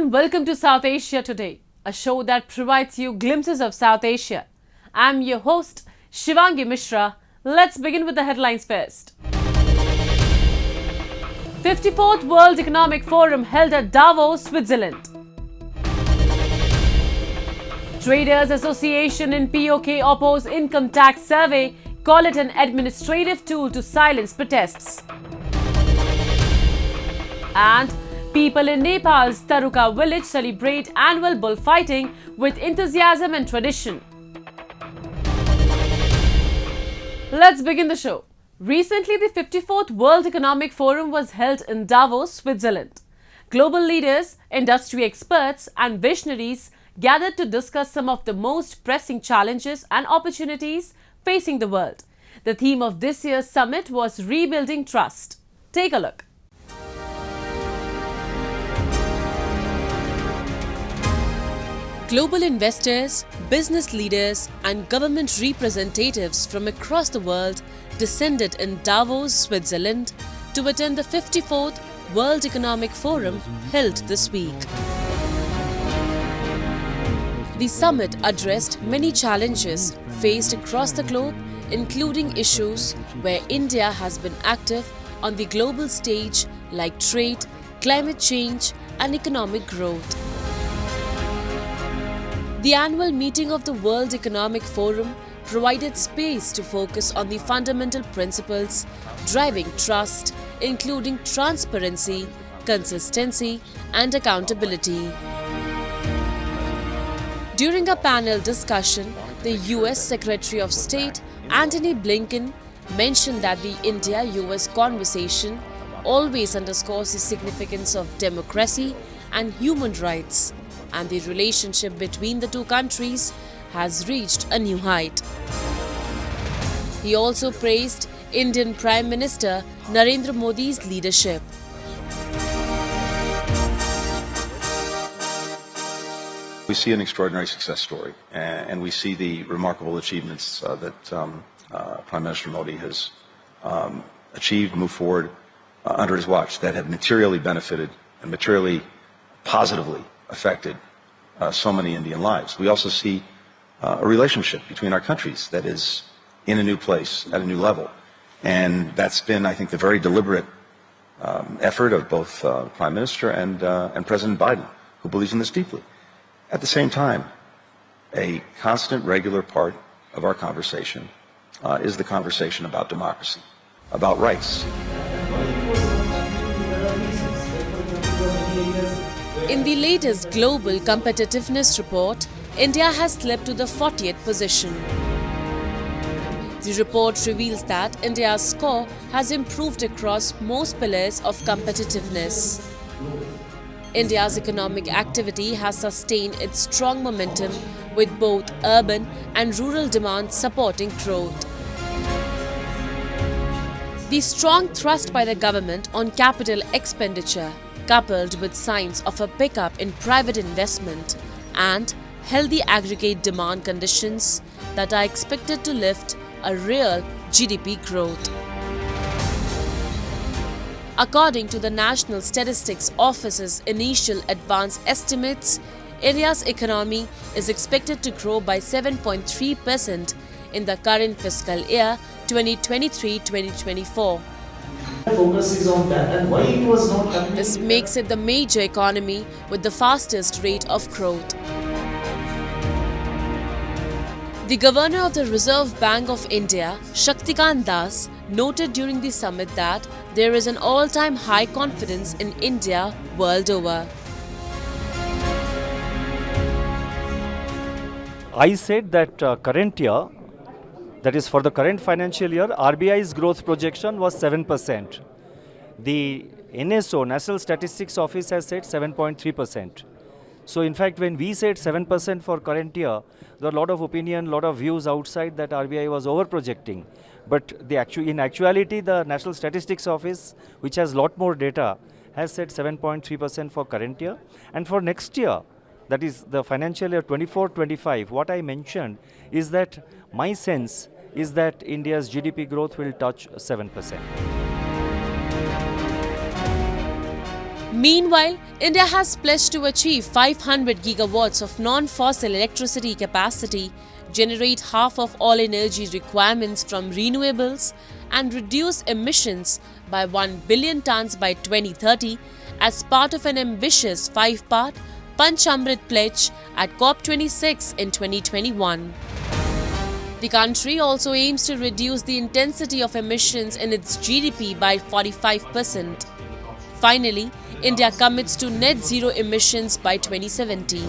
everyone, welcome to South Asia Today, a show that provides you glimpses of South Asia. I'm your host, Shivangi Mishra. Let's begin with the headlines first. 54th World Economic Forum held at Davos, Switzerland. Traders Association in POK oppose income tax survey, call it an administrative tool to silence protests. And people in Nepal's Taruka village celebrate annual bullfighting with enthusiasm and tradition. Let's begin the show. Recently, the 54th World Economic Forum was held in Davos, Switzerland. Global leaders, industry experts, and visionaries gathered to discuss some of the most pressing challenges and opportunities facing the world. The theme of this year's summit was Rebuilding Trust. Take a look. Global investors, business leaders, and government representatives from across the world descended in Davos, Switzerland to attend the 54th World Economic Forum held this week. The summit addressed many challenges faced across the globe, including issues where India has been active on the global stage like trade, climate change, and economic growth. The annual meeting of the World Economic Forum provided space to focus on the fundamental principles driving trust, including transparency, consistency, and accountability. During a panel discussion, the US Secretary of State Antony Blinken mentioned that the India-US conversation always underscores the significance of democracy and human rights, and the relationship between the two countries has reached a new height. He also praised Indian Prime Minister Narendra Modi's leadership. We see an extraordinary success story, and we see the remarkable achievements that Prime Minister Modi has achieved, moved forward under his watch that have materially benefited and materially positively affected so many Indian lives. We also see a relationship between our countries that is in a new place, at a new level. And that's been, I think, the very deliberate effort of both Prime Minister and President Biden, who believes in this deeply. At the same time, a constant, regular part of our conversation is the conversation about democracy, about rights. In the latest Global Competitiveness Report, India has slipped to the 40th position. The report reveals that India's score has improved across most pillars of competitiveness. India's economic activity has sustained its strong momentum with both urban and rural demand supporting growth. The strong thrust by the government on capital expenditure, coupled with signs of a pickup in private investment and healthy aggregate demand conditions that are expected to lift a real GDP growth. According to the National Statistics Office's initial advance estimates, India's economy is expected to grow by 7.3% in the current fiscal year 2023-2024. Focus is on that and why it was not happening. This makes it the major economy with the fastest rate of growth. The Governor of the Reserve Bank of India, Shaktikant Das, noted during the summit that there is an all-time high confidence in India world over. I said that current year, that is for the current financial year, RBI's growth projection was 7%. The NSO, National Statistics Office, has said 7.3%. So in fact, when we said 7% for current year, there are a lot of opinion, lot of views outside that RBI was over-projecting. But in actuality, the National Statistics Office, which has a lot more data, has said 7.3% for current year. And for next year, that is the financial year 24-25, what I mentioned is that my sense is that India's GDP growth will touch 7%. Meanwhile, India has pledged to achieve 500 gigawatts of non-fossil electricity capacity, generate half of all energy requirements from renewables, and reduce emissions by 1 billion tons by 2030 as part of an ambitious 5-part Panchamrit pledge at COP26 in 2021. The country also aims to reduce the intensity of emissions in its GDP by 45%. Finally, India commits to net zero emissions by 2070.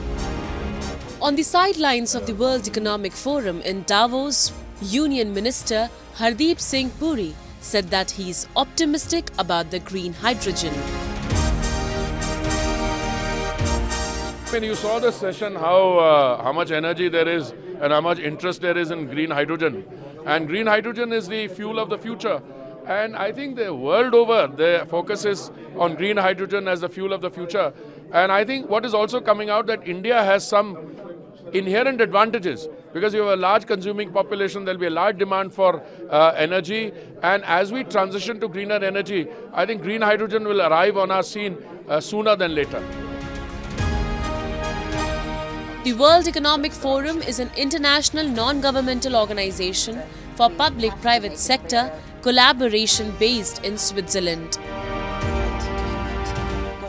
On the sidelines of the World Economic Forum in Davos, Union Minister Hardeep Singh Puri said that he is optimistic about the green hydrogen. When you saw the session, how much energy there is and how much interest there is in green hydrogen. And green hydrogen is the fuel of the future. And I think the world over, the focus is on green hydrogen as the fuel of the future. And I think what is also coming out that India has some inherent advantages because you have a large consuming population, there will be a large demand for energy. And as we transition to greener energy, I think green hydrogen will arrive on our scene sooner than later. The World Economic Forum is an international non-governmental organization for public-private sector collaboration based in Switzerland.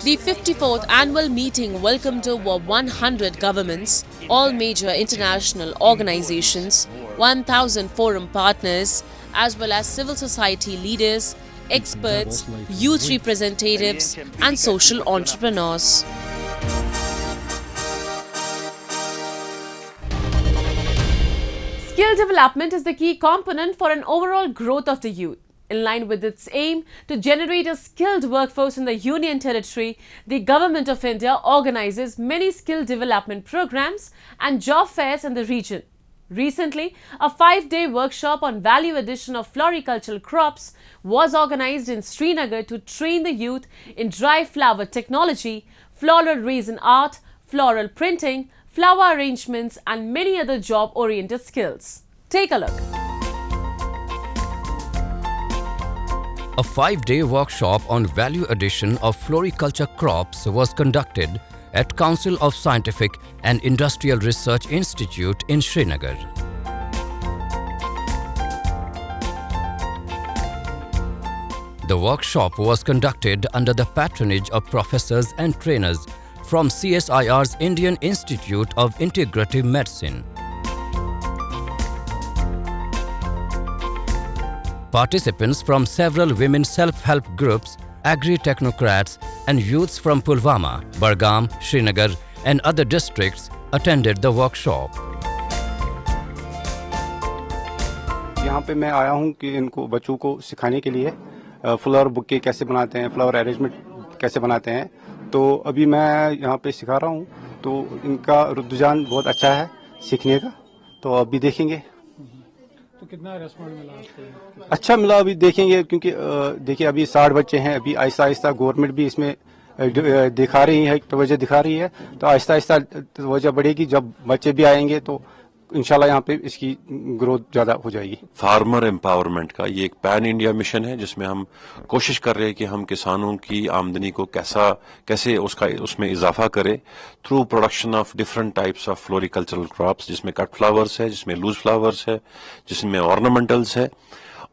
The 54th annual meeting welcomed over 100 governments, all major international organizations, 1,000 forum partners, as well as civil society leaders, experts, youth representatives, and social entrepreneurs. Skill development is the key component for an overall growth of the youth. In line with its aim to generate a skilled workforce in the Union Territory, the Government of India organizes many skill development programs and job fairs in the region. Recently, a 5-day workshop on value addition of floricultural crops was organized in Srinagar to train the youth in dry flower technology, floral resin art, floral printing, flower arrangements, and many other job-oriented skills. Take a look. A 5-day workshop on value addition of floriculture crops was conducted at Council of Scientific and Industrial Research Institute in Srinagar. The workshop was conducted under the patronage of professors and trainers from CSIR's Indian Institute of Integrative Medicine. Participants from several women self-help groups, agri-technocrats and youths from Pulwama, Bargam, Srinagar and other districts attended the workshop. यहाँ पे मैं आया हूँ कि इनको बच्चों को सिखाने के लिए फ्लावर बुके कैसे बनाते हैं, फ्लावर अरेंजमेंट कैसे बनाते हैं। तो अभी मैं यहाँ पे सिखा रहा हूँ, तो इनका रुझान बहुत अच्छा है सीखने का, तो अभी देखेंगे। तो कितना रिस्पॉन्स मिला आपको? अच्छा मिला, अभी देखेंगे, क्योंकि देखिए अभी 60 बच्चे हैं, अभी आहिस्ता आहिस्ता गवर्नमेंट भी इसमें दिखा रही है, तवज्जो दिखा रही है, तो आहिस्ता आहिस्ता तवज्जो बढ़ेगी। जब बच्चे भी आएंगे तो इंशाल्लाह यहाँ पे इसकी ग्रोथ ज्यादा हो जाएगी। फार्मर एम्पावरमेंट का ये एक पैन इंडिया मिशन है जिसमें हम कोशिश कर रहे हैं कि हम किसानों की आमदनी को कैसे उसमें इजाफा करें through production of different types of floricultural crops, जिसमें कट फ्लावर्स है, जिसमें लूज फ्लावर्स है, जिसमें ऑर्नामेंटल्स है,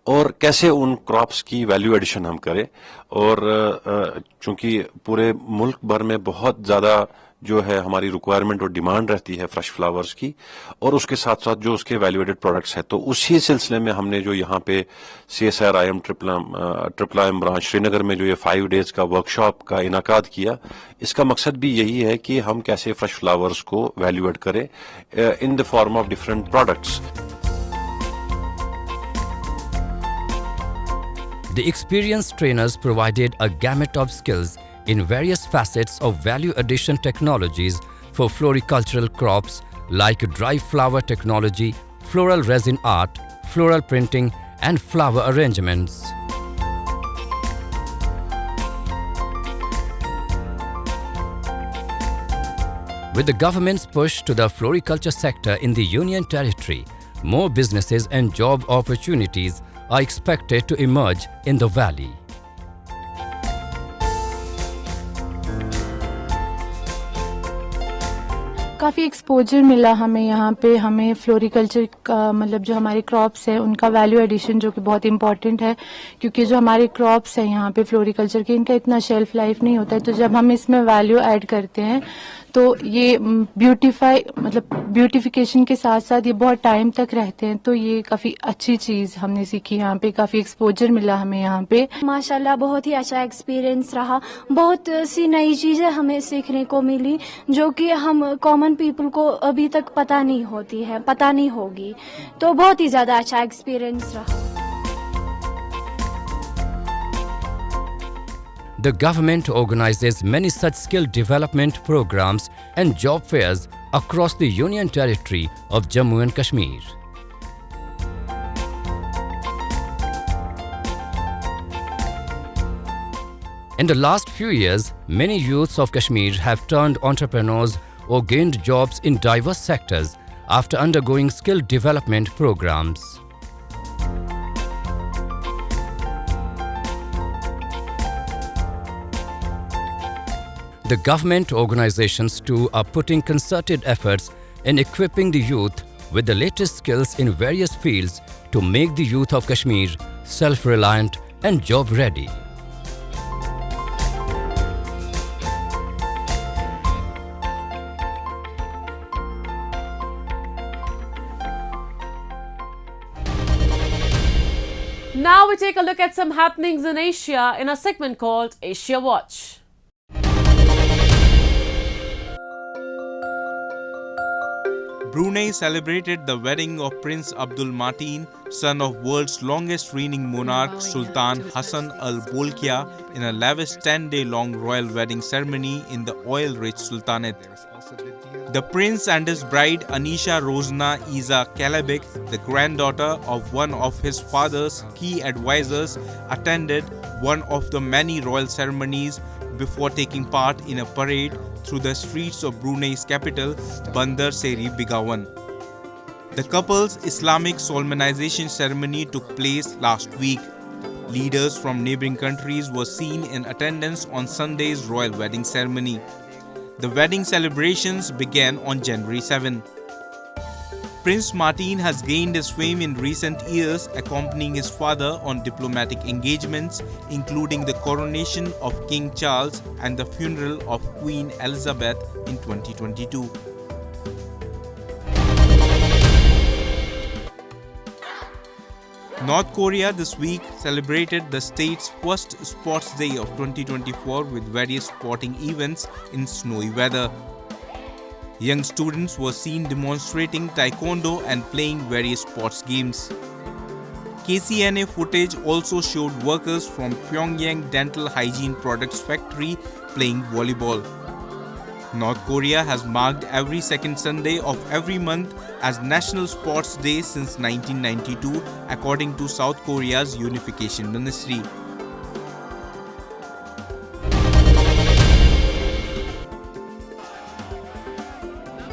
और कैसे उन क्रॉप्स की वैल्यू एडिशन हम करें। और चूंकि पूरे मुल्क भर में बहुत ज्यादा जो है हमारी रिक्वायरमेंट और डिमांड रहती है फ्रेश फ्लावर्स की, और उसके साथ साथ जो उसके वैल्यू एडेड प्रोडक्ट्स है, तो उसी सिलसिले में हमने जो यहाँ पे CSIR triple IM branch Srinagar में जो ये 5 डेज का वर्कशॉप का इनाकाद किया, इसका मकसद भी यही है कि हम कैसे फ्रेश फ्लावर्स को वैल्यू एड करें in the form of different products. The experienced trainers provided a gamut of skills in various facets of value addition technologies for floricultural crops like dry flower technology, floral resin art, floral printing and flower arrangements. With the government's push to the floriculture sector in the Union Territory, more businesses and job opportunities are expected to emerge in the valley. काफ़ी exposure मिला हमें यहाँ पे, हमें floriculture का मतलब जो हमारे क्रॉप्स है उनका वैल्यू एडिशन जो कि बहुत इंपॉर्टेंट है, क्योंकि जो हमारे क्रॉप्स हैं यहाँ पे फ्लोरिकल्चर के, इनका इतना शेल्फ लाइफ नहीं होता है। तो जब हम इसमें वैल्यू ऐड करते हैं तो ये ब्यूटिफिकेशन के साथ साथ ये बहुत टाइम तक रहते हैं। तो ये काफ़ी अच्छी चीज़ हमने सीखी यहाँ पे, काफ़ी एक्सपोजर मिला हमें यहाँ पे। माशाल्लाह बहुत ही अच्छा एक्सपीरियंस रहा, बहुत सी नई चीज़ें हमें सीखने को मिली जो कि हम कॉमन पीपल को अभी तक पता नहीं होती है, पता नहीं होगी। तो बहुत ही ज़्यादा अच्छा एक्सपीरियंस रहा। The government organizes many such skill development programs and job fairs across the Union Territory of Jammu and Kashmir. In the last few years, many youths of Kashmir have turned entrepreneurs or gained jobs in diverse sectors after undergoing skill development programs. The government organizations too are putting concerted efforts in equipping the youth with the latest skills in various fields to make the youth of Kashmir self-reliant and job-ready. Now we take a look at some happenings in Asia in a segment called Asia Watch. Brunei celebrated the wedding of Prince Abdul Mateen, son of world's longest reigning monarch Sultan Hassan Al Bolkiah, in a lavish 10-day-long royal wedding ceremony in the oil-rich Sultanate. The prince and his bride Anisha Rozna Iza Kalabik, the granddaughter of one of his father's key advisors, attended one of the many royal ceremonies before taking part in a parade through the streets of Brunei's capital, Bandar Seri Begawan. The couple's Islamic solemnization ceremony took place last week. Leaders from neighboring countries were seen in attendance on Sunday's royal wedding ceremony. The wedding celebrations began on January 7. Prince Mateen has gained his fame in recent years, accompanying his father on diplomatic engagements, including the coronation of King Charles and the funeral of Queen Elizabeth in 2022. North Korea this week celebrated the state's first Sports Day of 2024 with various sporting events in snowy weather. Young students were seen demonstrating taekwondo and playing various sports games. KCNA footage also showed workers from Pyongyang Dental Hygiene Products Factory playing volleyball. North Korea has marked every second Sunday of every month as National Sports Day since 1992, according to South Korea's Unification Ministry.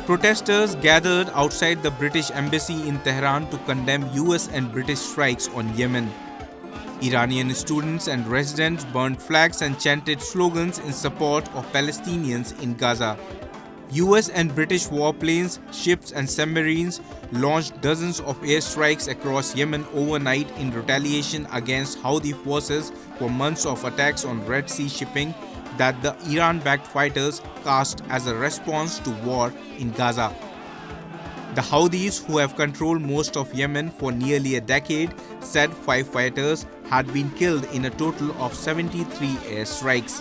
Protesters gathered outside the British Embassy in Tehran to condemn US and British strikes on Yemen. Iranian students and residents burned flags and chanted slogans in support of Palestinians in Gaza. US and British warplanes, ships and submarines launched dozens of airstrikes across Yemen overnight in retaliation against Houthi forces for months of attacks on Red Sea shipping that the Iran-backed fighters cast as a response to war in Gaza. The Houthis, who have controlled most of Yemen for nearly a decade, said 5 fighters had been killed in a total of 73 airstrikes.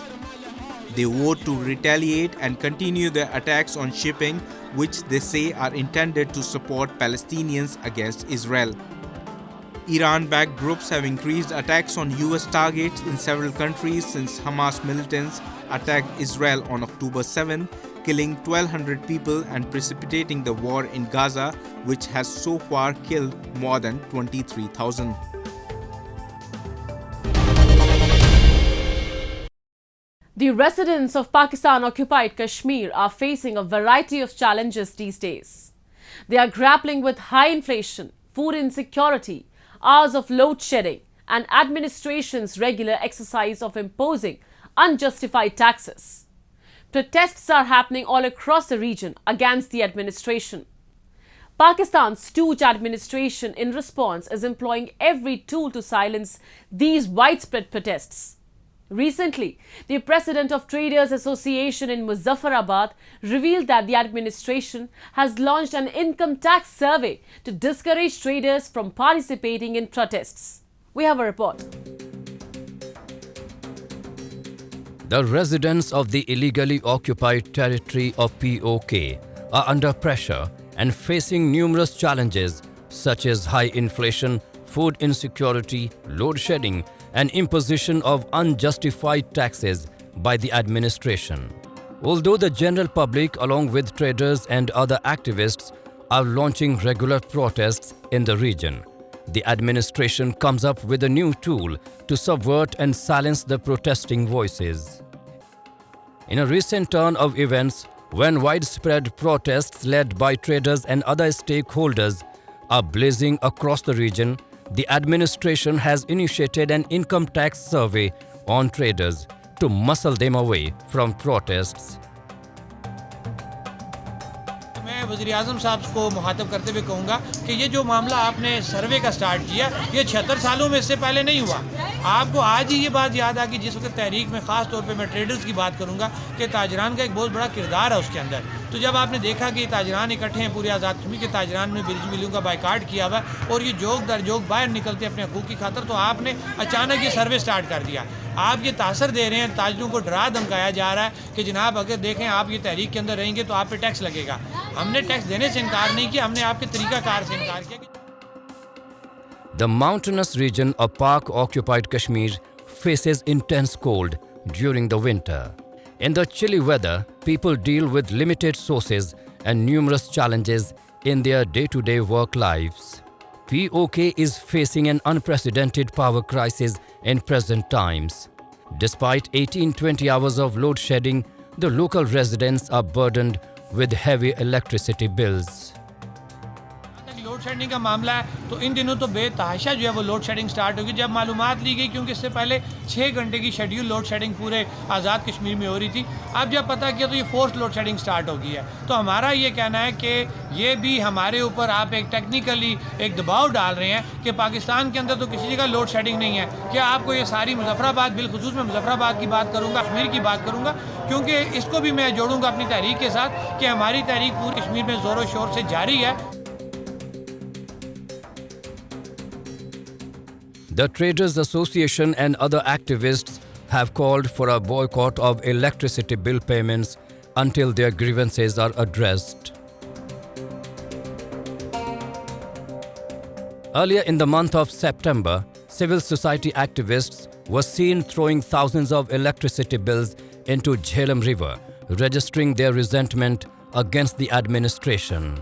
They vowed to retaliate and continue their attacks on shipping, which they say are intended to support Palestinians against Israel. Iran-backed groups have increased attacks on US targets in several countries since Hamas militants attacked Israel on October 7, killing 1,200 people and precipitating the war in Gaza, which has so far killed more than 23,000. The residents of Pakistan-occupied Kashmir are facing a variety of challenges these days. They are grappling with high inflation, food insecurity, hours of load shedding, and administration's regular exercise of imposing unjustified taxes. protests are happening all across the region against the administration. Pakistan's stooge administration, in response, is employing every tool to silence these widespread protests. Recently, the president of Traders Association in Muzaffarabad revealed that the administration has launched an income tax survey to discourage traders from participating in protests. We have a report. The residents of the illegally occupied territory of POK are under pressure and facing numerous challenges such as high inflation, food insecurity, load shedding, and imposition of unjustified taxes by the administration. Although the general public, along with traders and other activists, are launching regular protests in the region, the administration comes up with a new tool to subvert and silence the protesting voices. In a recent turn of events, when widespread protests led by traders and other stakeholders are blazing across the region, the administration has initiated an income tax survey on traders to muscle them away from protests. मैं वज़ीर-ए-आज़म साहब को मुखातब करते हुए कहूँगा कि ये जो मामला आपने सर्वे का स्टार्ट किया, ये 76 सालों में इससे पहले नहीं हुआ। आपको आज ही ये बात याद आ गई जिस वक्त तहरीक में ख़ास तौर पे मैं ट्रेडर्स की बात करूँगा कि ताजरान का एक बहुत बड़ा किरदार है उसके अंदर। तो जब आपने देखा कि ताजरान इकट्ठे हैं पूरे आज़ाद कश्मीर के ताजरान में बिजली मिलों का बाइकाट किया हुआ और ये जोग दर जोग बाहर निकलते अपने हकूक़ की खातर, तो आपने अचानक ये सर्वे स्टार्ट कर दिया। आप ये तासर दे रहे हैं, ताजरों को डरा धमकाया जा रहा है कि जनाब अगर देखें आप ये तहरीक के अंदर रहेंगे तो आप पे टैक्स लगेगा। हमने टैक्स देने से इनकार नहीं किया, हमने आपके तरीक़ाकार से इनकार किया। The mountainous region of Pak-occupied Kashmir faces intense cold during the winter. In the chilly weather, people deal with limited sources and numerous challenges in their day-to-day work lives. POK is facing an unprecedented power crisis in present times. Despite 18-20 hours of load shedding, the local residents are burdened with heavy electricity bills. Load shedding का मामला है तो इन दिनों तो बेतहाशा जो है वो लोड शेडिंग स्टार्ट होगी। जब मालूमात ली गई, क्योंकि इससे पहले 6 घंटे की शेड्यूल लोड शेडिंग पूरे आज़ाद कश्मीर में हो रही थी, अब जब पता किया तो ये फोर्स लोड शेडिंग स्टार्ट हो गई है। तो हमारा ये कहना है कि ये भी हमारे ऊपर आप एक टेक्निकली एक दबाव डाल रहे हैं कि पाकिस्तान के अंदर तो किसी जगह लोड शेडिंग नहीं है। क्या आपको ये सारी मुजफ्फराबाद, बिलखुसूस में मुजफ्फराबाद की बात करूँगा, कश्मीर की बात करूँगा, क्योंकि इसको भी मैं जोड़ूँगा अपनी तहरीक के साथ कि हमारी तहरीक पूरे कश्मीर में ज़ोरों शोर से जारी है। The Traders Association and other activists have called for a boycott of electricity bill payments until their grievances are addressed. Earlier in the month of September, civil society activists were seen throwing thousands of electricity bills into Jhelum River, registering their resentment against the administration.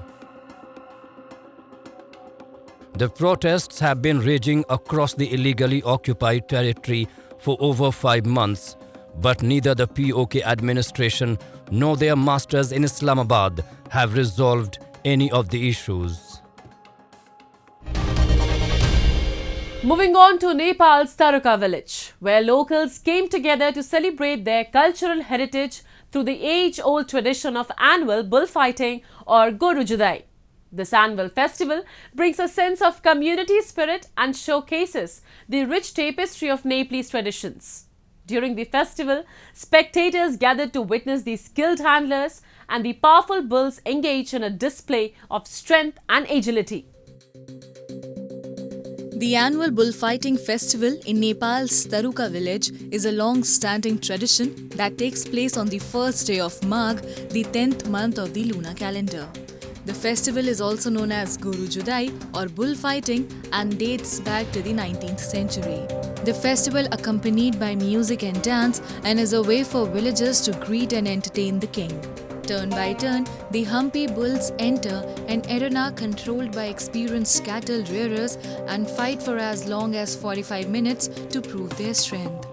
The protests have been raging across the illegally occupied territory for over 5 months, but neither the POK administration nor their masters in Islamabad have resolved any of the issues. Moving on to Nepal's Taruka village, where locals came together to celebrate their cultural heritage through the age-old tradition of annual bullfighting or Goru Judai. This annual festival brings a sense of community spirit and showcases the rich tapestry of Nepalese traditions. During the festival, spectators gathered to witness the skilled handlers and the powerful bulls engage in a display of strength and agility. The annual bullfighting festival in Nepal's Taruka village is a long-standing tradition that takes place on the first day of Magh, the 10th month of the lunar calendar. The festival is also known as Goru Judai or bullfighting and dates back to the 19th century. The festival accompanied by music and dance and is a way for villagers to greet and entertain the king. Turn by turn, the humpy bulls enter an arena controlled by experienced cattle rearers and fight for as long as 45 minutes to prove their strength.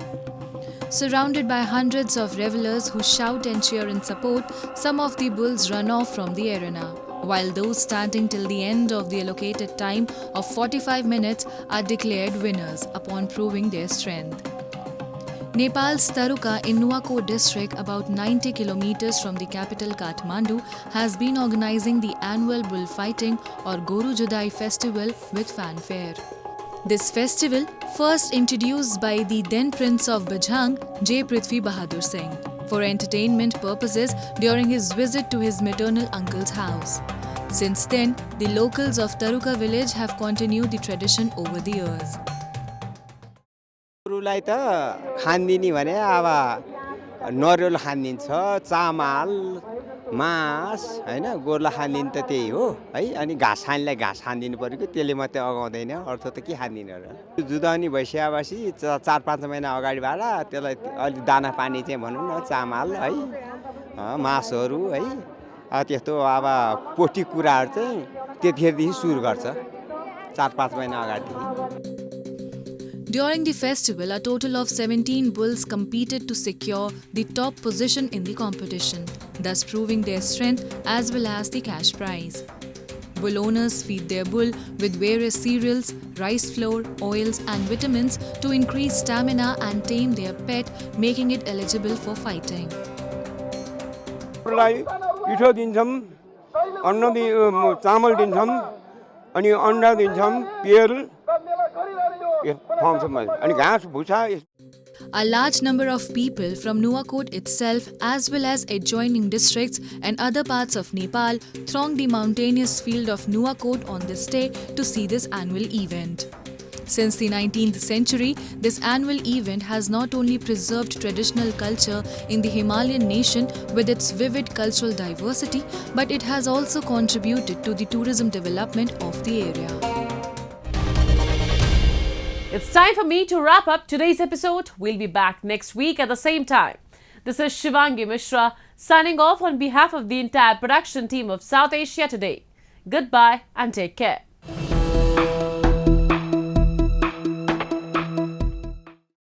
Surrounded by hundreds of revelers who shout and cheer in support, some of the bulls run off from the arena, while those standing till the end of the allocated time of 45 minutes are declared winners upon proving their strength. Nepal's Taruka in Nuwakot district, about 90 kilometers from the capital Kathmandu, has been organizing the annual bullfighting or Goru Judai festival with fanfare. This festival, first introduced by the then Prince of Bajhang, J. Prithvi Bahadur Singh, for entertainment purposes during his visit to his maternal uncle's house. Since then, the locals of Taruka village have continued the tradition over the years. गोरुलाई त खान्दिनी भने अब नरिवल खान्दिन्छ चामल मास हैन गोरुलाई खान्दिन त त्यही हो है अनि घाँस खानेलाई घाँस खान्दिनु पर्यो कि त्यसले मात्रै अगाउँदैन अर्थ त के खान्दिन र जुदानी भइसकेपछि 4-5 महिना अगाडिबाट त्यसलाई अलि दाना पानी चाहिँ भनौं न चामल है मासहरू है त्यस्तो अब पोटी कुराहरु चाहिँ त्यतिखेरदेखि सुरु गर्छ 4-5 महिना अगाडिदेखि. During the festival, a total of 17 bulls competed to secure the top position in the competition, thus proving their strength as well as the cash prize. Bull owners feed their bull with various cereals, rice flour, oils and vitamins to increase stamina and tame their pet, making it eligible for fighting. पिठो दिन्छौं अन्न चामल दिन्छौं अनि अन्डा दिन्छौं पेल अनि घाँस भुसा. A large number of people from Nuwakot itself as well as adjoining districts and other parts of Nepal throng the mountainous field of Nuwakot on this day to see this annual event. Since the 19th century, this annual event has not only preserved traditional culture in the Himalayan nation with its vivid cultural diversity, but it has also contributed to the tourism development of the area. It's time for me to wrap up today's episode. We'll be back next week at the same time. This is Shivangi Mishra signing off on behalf of the entire production team of South Asia Today. Goodbye and take care.